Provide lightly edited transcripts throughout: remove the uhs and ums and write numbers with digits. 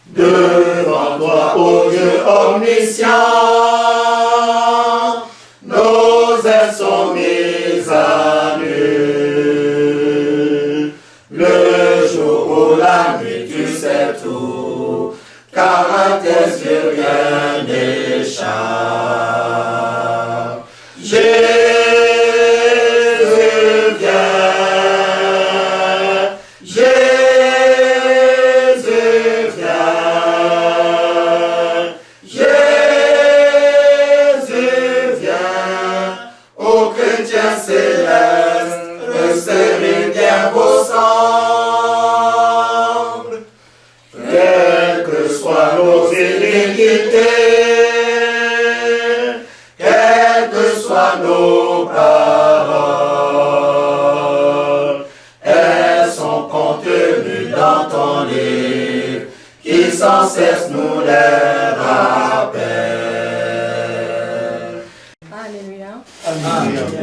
Devant toi, ô Dieu omniscient, nos ailes sont mises à nu. Le jour ou la nuit, tu sais tout, car à tes yeux rien n'échappe. Jésus vient, Jésus vient, Jésus vient, ô chrétiens célestes, resserrez bien vos cendres, quelles que soient nos iniquités, quelles que soient nos paroles, elles sont contenues dans ton livre, qui sans cesse nous les rappelle. Alléluia. Alléluia.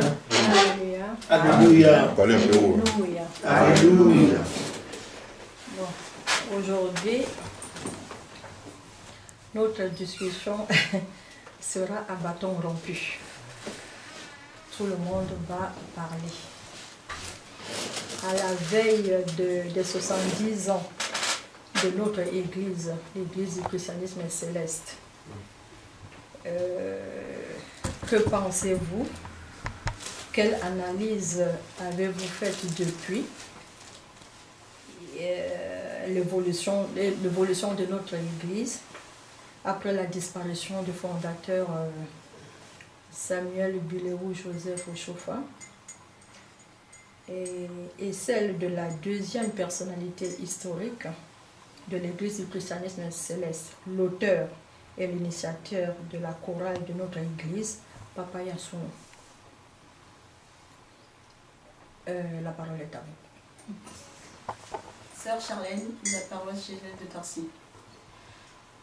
Alléluia. Alléluia. Parlez un peu haut. Alléluia. Alléluia. Bon, aujourd'hui, notre discussion sera à bâton rompu. Tout le monde va parler. À la veille des 70 ans de notre Église, l'Église du christianisme céleste, que pensez-vous? Quelle analyse avez-vous faite depuis l'évolution de notre Église après la disparition du fondateur Samuel Biléou Joseph Ochofa et celle de la deuxième personnalité historique de l'Église du christianisme céleste, l'auteur et l'initiateur de la chorale de notre Église, Papa Yasuno. La parole est à vous. Sœur Charlène, de la paroisse Jésus de Torcy.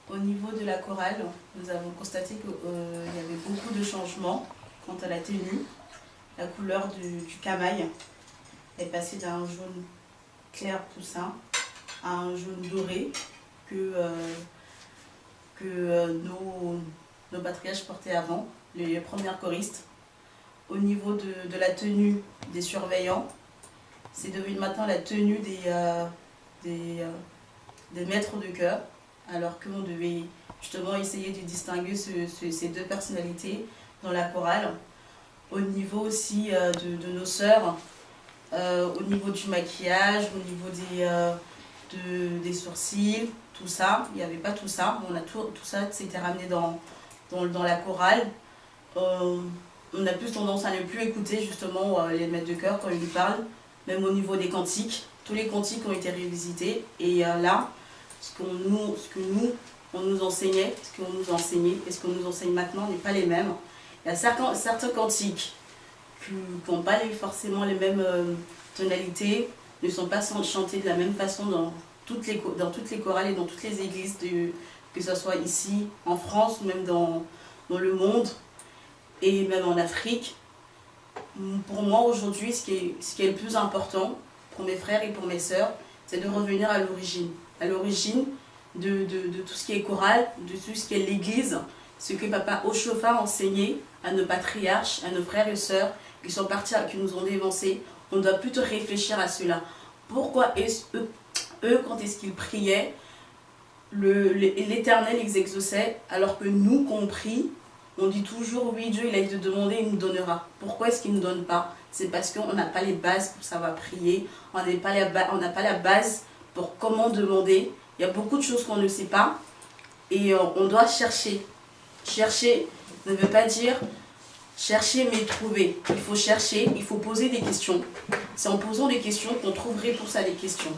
Au niveau de la chorale, nous avons constaté qu'il y avait beaucoup de changements quant à la tenue. La couleur du camail est passée d'un jaune clair poussin à un jaune doré que nos patriarches portaient avant, les premières choristes. Au niveau de la tenue des surveillants, c'est devenu maintenant la tenue des maîtres de chœur, alors qu'on devait justement essayer de distinguer ces deux personnalités dans la chorale. Au niveau aussi de nos sœurs, au niveau du maquillage, au niveau des sourcils, tout ça, il n'y avait pas tout ça. Tout ça s'était ramené dans la chorale. On a plus tendance à ne plus écouter justement les maîtres de chœur quand ils nous parlent, même au niveau des cantiques. Tous les cantiques ont été révisités et là, ce que nous on nous enseignait, et ce qu'on nous enseigne maintenant n'est pas les mêmes. Il y a certains cantiques qui n'ont pas forcément les mêmes tonalités, ne sont pas chantés de la même façon dans toutes les chorales et dans toutes les églises, que ce soit ici en France ou même dans le monde et même en Afrique. Pour moi aujourd'hui, ce qui est le plus important pour mes frères et pour mes sœurs, c'est de revenir à l'origine de tout ce qui est chorale, de tout ce qui est l'église, ce que Papa Ochofa a enseigné à nos patriarches, à nos frères et sœurs qui sont partis, qui nous ont dévancés. On doit plutôt réfléchir à cela. Pourquoi eux, quand est-ce qu'ils priaient, l'Éternel les exauçait, alors que nous, qu'on prie, on dit toujours oui, Dieu il a été demandé, il nous donnera. Pourquoi est-ce qu'il ne nous donne pas? C'est parce qu'on n'a pas les bases pour savoir prier, on n'a pas la base pour comment demander. Il y a beaucoup de choses qu'on ne sait pas et on doit chercher. Chercher ne veut pas dire chercher mais trouver. Il faut chercher, il faut poser des questions. C'est en posant des questions qu'on trouve réponse à des questions.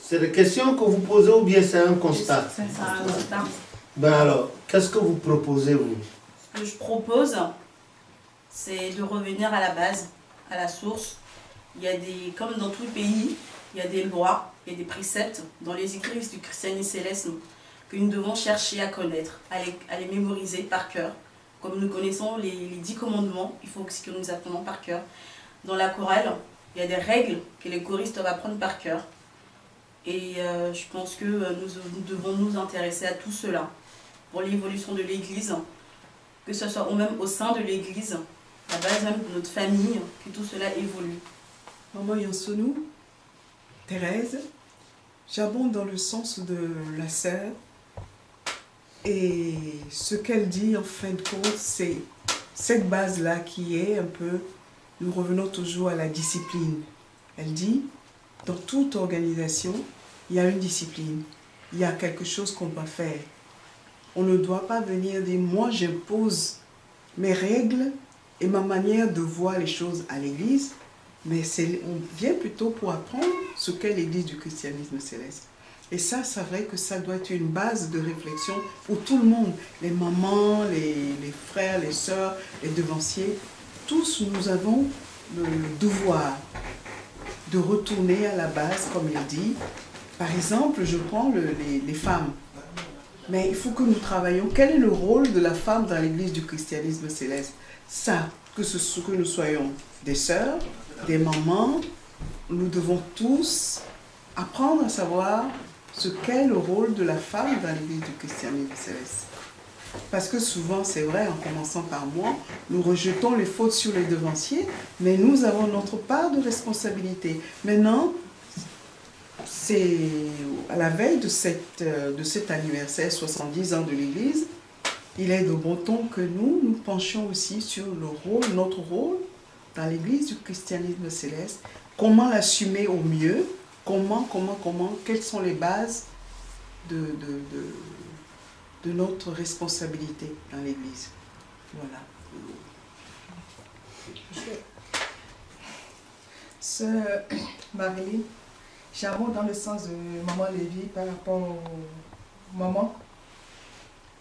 C'est des questions que vous posez ou bien c'est un constat? C'est un constat. Ben alors, qu'est-ce que vous proposez vous? Ce que je propose, c'est de revenir à la base, à la source. Il y a comme dans tout le pays, il y a des lois, il y a des préceptes dans les églises du christianisme céleste que nous devons chercher à connaître, à les mémoriser par cœur. Comme nous connaissons les 10 commandements, il faut que nous apprenons par cœur. Dans la chorale, il y a des règles que les choristes doivent apprendre par cœur. Et je pense que nous devons nous intéresser à tout cela pour l'évolution de l'Église, que ce soit ou même au sein de l'Église, à la base même de notre famille, que tout cela évolue. Maman Yansonou, Thérèse, j'abonde dans le sens de la sœur. Et ce qu'elle dit, en fin de compte, c'est cette base-là qui est un peu, nous revenons toujours à la discipline. Elle dit, dans toute organisation, il y a une discipline, il y a quelque chose qu'on doit faire. On ne doit pas venir dire, moi j'impose mes règles et ma manière de voir les choses à l'église, mais on vient plutôt pour apprendre ce qu'est l'église du christianisme céleste. Et ça, c'est vrai que ça doit être une base de réflexion pour tout le monde, les mamans, les frères, les sœurs, les devanciers. Tous, nous avons le devoir de retourner à la base, comme il dit. Par exemple, je prends les femmes. Mais il faut que nous travaillions. Quel est le rôle de la femme dans l'église du christianisme céleste? Ça, que nous soyons des sœurs, des mamans, nous devons tous apprendre à savoir ce qu'est le rôle de la femme dans l'église du christianisme céleste. Parce que souvent, c'est vrai, en commençant par moi, nous rejetons les fautes sur les devanciers, mais nous avons notre part de responsabilité. Maintenant, c'est à la veille de cet anniversaire, 70 ans de l'Église, il est de bon ton que nous nous penchions aussi sur notre rôle dans l'Église du christianisme céleste, comment l'assumer au mieux, quelles sont les bases de notre responsabilité dans l'Église. Voilà. Sœur Marie, j'abonde dans le sens de Maman Lévy par rapport aux mamans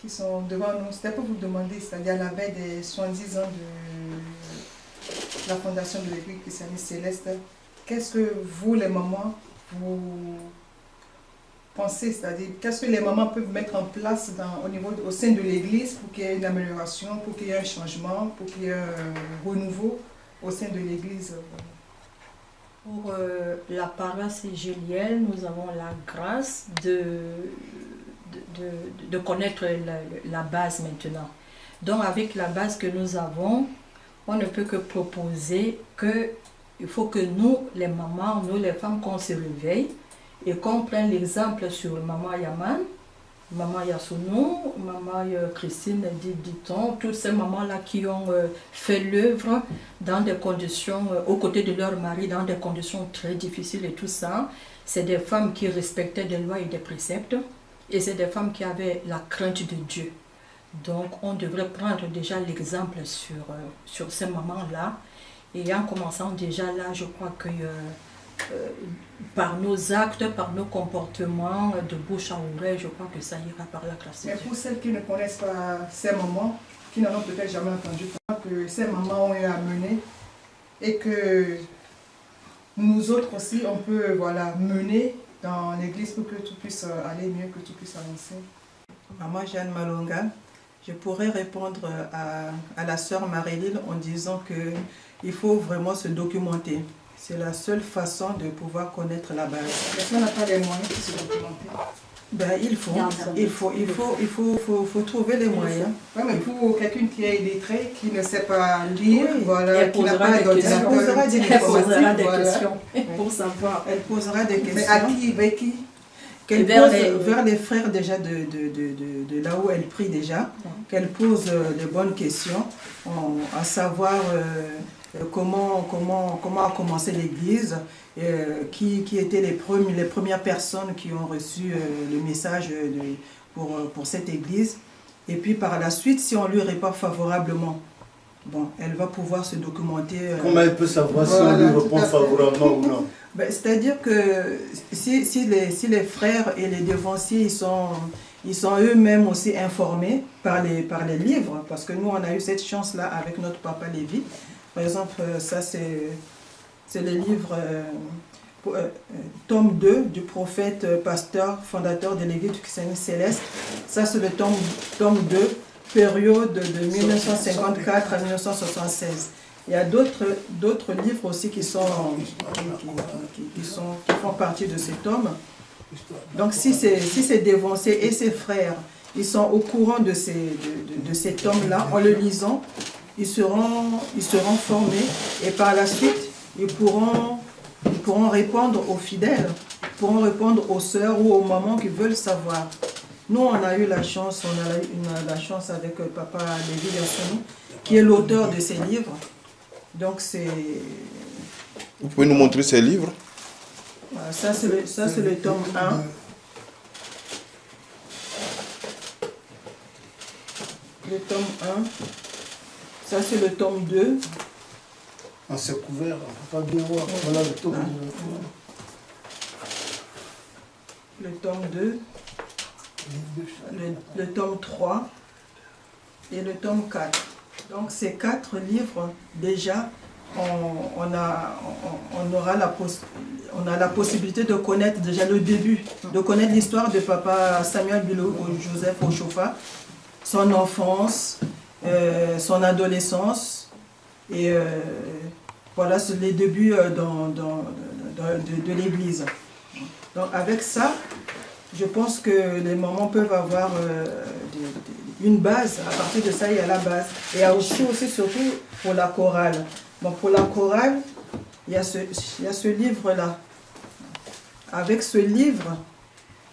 qui sont devant nous. C'était pour vous demander, c'est-à-dire à la veille des 70 ans de la fondation de l'Église christianiste céleste, qu'est-ce que vous, les mamans, vous pensez, c'est-à-dire qu'est-ce que les mamans peuvent mettre en place au sein de l'Église pour qu'il y ait une amélioration, pour qu'il y ait un changement, pour qu'il y ait un renouveau au sein de l'Église? Pour la paroisse Julienne, nous avons la grâce de connaître la base maintenant. Donc avec la base que nous avons, on ne peut que proposer qu'il faut que nous, les mamans, nous les femmes, qu'on se réveille et qu'on prenne l'exemple sur Maman Yaman, Maman Yasounou, Maman Christine Diton, toutes ces mamans-là qui ont fait l'œuvre dans des conditions, aux côtés de leur mari, dans des conditions très difficiles et tout ça. C'est des femmes qui respectaient des lois et des préceptes et c'est des femmes qui avaient la crainte de Dieu. Donc on devrait prendre déjà l'exemple sur ces mamans-là. Et en commençant déjà là, je crois que par nos actes, par nos comportements, de bouche à oreille, je crois que ça ira par la grâce de Mais Dieu. pour celles qui ne connaissent pas ces mamans, qui n'en ont peut-être jamais entendu parler, que ces mamans ont eu à mener et que nous autres aussi, on peut mener dans l'église pour que tout puisse aller mieux, que tout puisse avancer. Maman Jeanne Malonga, je pourrais répondre à la sœur Marie-Lille en disant qu'il faut vraiment se documenter. C'est la seule façon de pouvoir connaître la base. Mais si on n'a pas les moyens pour se documenter. Ben, il faut trouver les moyens. Oui, mais pour quelqu'un qui est illettré, qui ne sait pas lire, Oui, voilà, elle qui n'a posera pas des d'ordinateur, questions. Elle posera des voilà. questions pour savoir. Elle posera des questions. Mais à qui, avec qui? Qu'elle Vers pose vers les frères déjà de là où elle prie déjà, qu'elle pose les bonnes questions, à savoir comment a commencé l'Église, qui étaient les premières personnes qui ont reçu le message pour cette Église. Et puis par la suite, si on lui répond favorablement, bon, elle va pouvoir se documenter. Comment elle peut savoir si on lui répond favorablement ou non? Ben, c'est-à-dire que si les frères et les devanciers ils sont eux-mêmes aussi informés par les livres, parce que nous on a eu cette chance-là avec notre papa Lévy. Par exemple, ça c'est le livre tome 2 du prophète, pasteur, fondateur de l'Église du christianisme céleste. Ça c'est le tome 2, période de 1954 à 1976. Il y a d'autres livres aussi qui font partie de ces tomes. Donc si c'est dévancé et ses frères, ils sont au courant de cet homme-là, en le lisant, ils seront formés et par la suite, ils pourront répondre aux fidèles, ils pourront répondre aux sœurs ou aux mamans qui veulent savoir. Nous, on a eu la chance, la chance avec Papa Lévi Yassounou, qui est l'auteur de ces livres. Donc c'est... Vous pouvez nous montrer ces livres? Ça, c'est le tome 1. Le tome 1. Ça, c'est le tome 2. C'est couvert, on ne peut pas bien voir. Voilà le tome 2. Le tome 2. Le tome 3. Et le tome 4. Donc, ces 4 livres, déjà, on a la possibilité de connaître déjà le début, de connaître l'histoire de Papa Samuel Bilo Joseph Oshofa, son enfance, son adolescence, et voilà, c'est les débuts de l'Église. Donc avec ça, je pense que les mamans peuvent avoir une base. À partir de ça, il y a la base. Et il y a aussi surtout pour la chorale. Donc pour la chorale, il y a ce livre-là. Avec ce livre,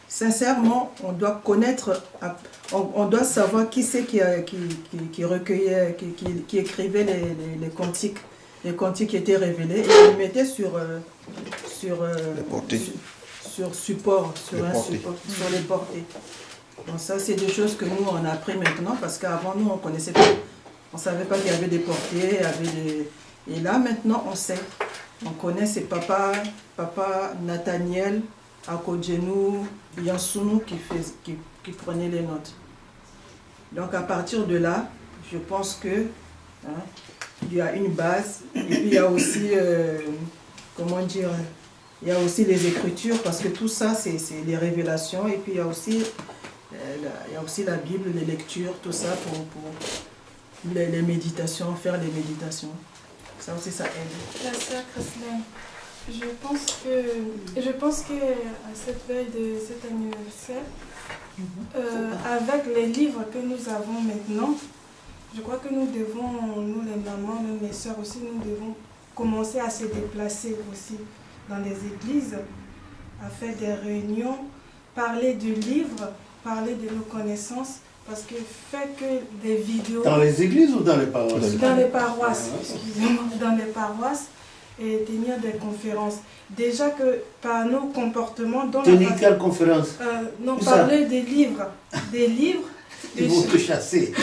sincèrement, on doit connaître, on doit savoir qui c'est qui recueillait, qui écrivait les cantiques qui étaient révélés et les mettait sur support, sur les portées. Donc ça, c'est des choses que nous, on a appris maintenant, parce qu'avant, nous, on connaissait pas, on savait pas qu'il y avait des portées, et là, maintenant, on sait. On connaît ces papa Nathaniel, Akodjenou, Yassounou qui prenaient les notes. Donc à partir de là, je pense que il y a une base, et puis il y a aussi, il y a aussi les écritures, parce que tout ça, c'est les révélations, et puis il y a aussi la Bible, les lectures, tout ça pour les méditations, faire les méditations. Ça aussi, ça aide. La sœur Christine, je pense que à cette veille de cet anniversaire, avec les livres que nous avons maintenant, je crois que nous devons, nous les mamans, même les sœurs aussi, nous devons commencer à se déplacer aussi dans les églises, à faire des réunions, parler du livre, parler de nos connaissances, parce que fait que des vidéos... Dans les églises ou dans les paroisses? Dans les paroisses, excusez-moi, dans les paroisses, et tenir des conférences. Déjà que par nos comportements... Tenir quelle conférence? Non, parler des livres. Des livres... Ils vont te chasser.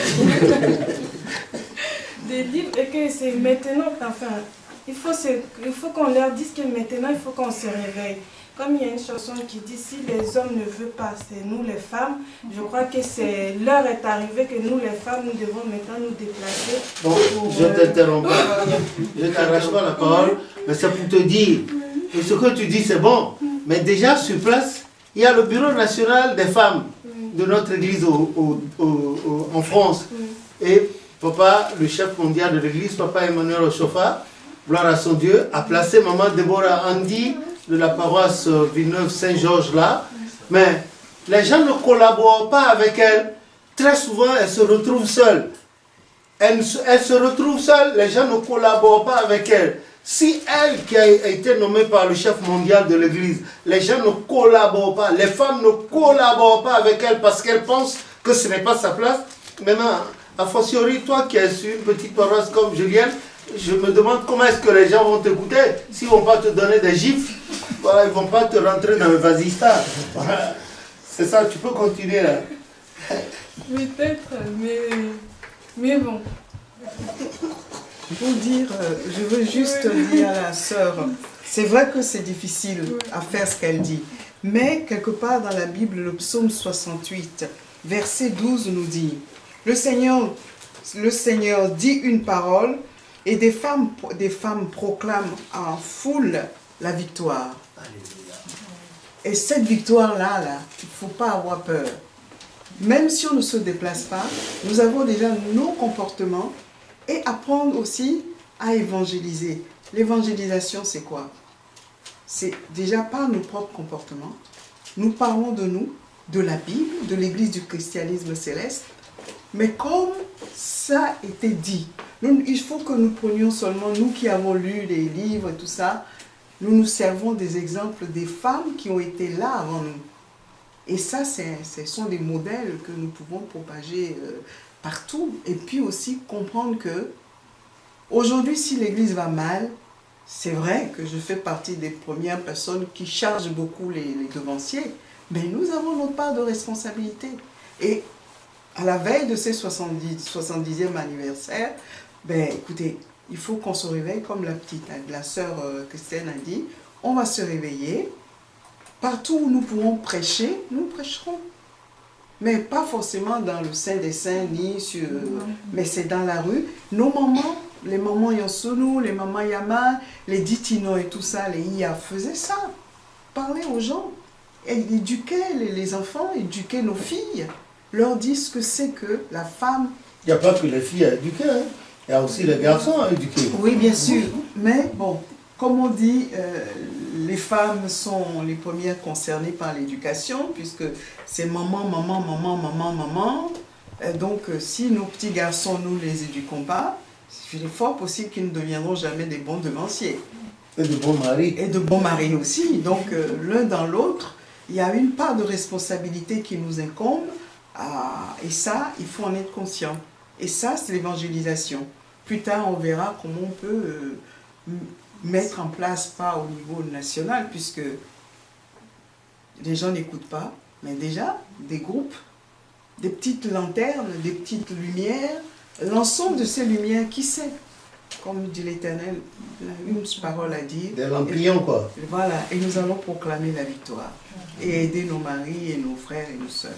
Des livres, et que c'est maintenant, enfin, il faut qu'on leur dise que maintenant, il faut qu'on se réveille. Comme il y a une chanson qui dit, si les hommes ne veulent pas, c'est nous les femmes. Je crois que l'heure est arrivée que nous les femmes, nous devons maintenant nous déplacer. Bon, je ne t'interromps pas, je ne t'arrache pas la parole, mais c'est pour te dire, que ce que tu dis c'est bon, mais déjà sur place, il y a le bureau national des femmes de notre église en France. Et papa, le chef mondial de l'église, papa Emmanuel Oshofa, gloire à son Dieu, a placé maman Déborah Andy de la paroisse Villeneuve-Saint-Georges là, mais les gens ne collaborent pas avec elle. Très souvent, elle se retrouve seule. Elle se retrouve seule, les gens ne collaborent pas avec elle. Si elle, qui a été nommée par le chef mondial de l'église, les gens ne collaborent pas, les femmes ne collaborent pas avec elle parce qu'elles pensent que ce n'est pas sa place. Maintenant, a fortiori, toi qui es sur une petite paroisse comme Julienne, je me demande comment est-ce que les gens vont t'écouter. S'ils ne vont pas te donner des gifles, voilà, ils ne vont pas te rentrer dans le vasista. Voilà. C'est ça, tu peux continuer là. Peut-être, mais bon. Pour dire, je veux juste dire à la sœur, c'est vrai que c'est difficile à faire ce qu'elle dit, mais quelque part dans la Bible, le psaume 68, verset 12 nous dit, le Seigneur dit une parole et des femmes proclament en foule la victoire. Et cette victoire-là, il ne faut pas avoir peur. Même si on ne se déplace pas, nous avons déjà nos comportements et apprendre aussi à évangéliser. L'évangélisation, c'est quoi? C'est déjà par nos propres comportements, nous parlons de nous, de la Bible, de l'Église du christianisme céleste, mais comme ça a été dit, il faut que nous prenions seulement, nous qui avons lu les livres et tout ça, nous nous servons des exemples des femmes qui ont été là avant nous. Et ça, ce sont des modèles que nous pouvons propager partout. Et puis aussi comprendre que aujourd'hui, si l'Église va mal, c'est vrai que je fais partie des premières personnes qui chargent beaucoup les devanciers, mais nous avons notre part de responsabilité. Et à la veille de ces 70e anniversaire, ben écoutez, il faut qu'on se réveille comme la sœur Christiane a dit, on va se réveiller. Partout où nous pourrons prêcher, nous prêcherons. Mais pas forcément dans le Saint des Saints, ni sur... mais c'est dans la rue. Nos mamans, les mamans Yonsonu, les mamans Yama, les Ditino et tout ça, les IA faisaient ça. Parler aux gens. Et éduquer les enfants, éduquer nos filles. Leur dire ce que c'est que la femme... Il n'y a pas que les filles à éduquer, hein. Il y a aussi les garçons à éduquer. Oui, bien sûr. Mais bon, comme on dit, les femmes sont les premières concernées par l'éducation, puisque c'est maman, maman, maman, maman, maman. Donc, si nos petits garçons, nous ne les éduquons pas, il est fort possible qu'ils ne deviendront jamais des bons devanciers. Et de bons maris. Et de bons maris aussi. Donc, l'un dans l'autre, il y a une part de responsabilité qui nous incombe. Et ça, il faut en être conscient. Et ça, c'est l'évangélisation. Plus tard, on verra comment on peut mettre en place, pas au niveau national, puisque les gens n'écoutent pas, mais déjà, des groupes, des petites lanternes, des petites lumières, l'ensemble de ces lumières, qui sait? Comme dit l'Éternel, une parole à dire. Des lampions, quoi. Voilà, et nous allons proclamer la victoire et aider nos maris et nos frères et nos sœurs.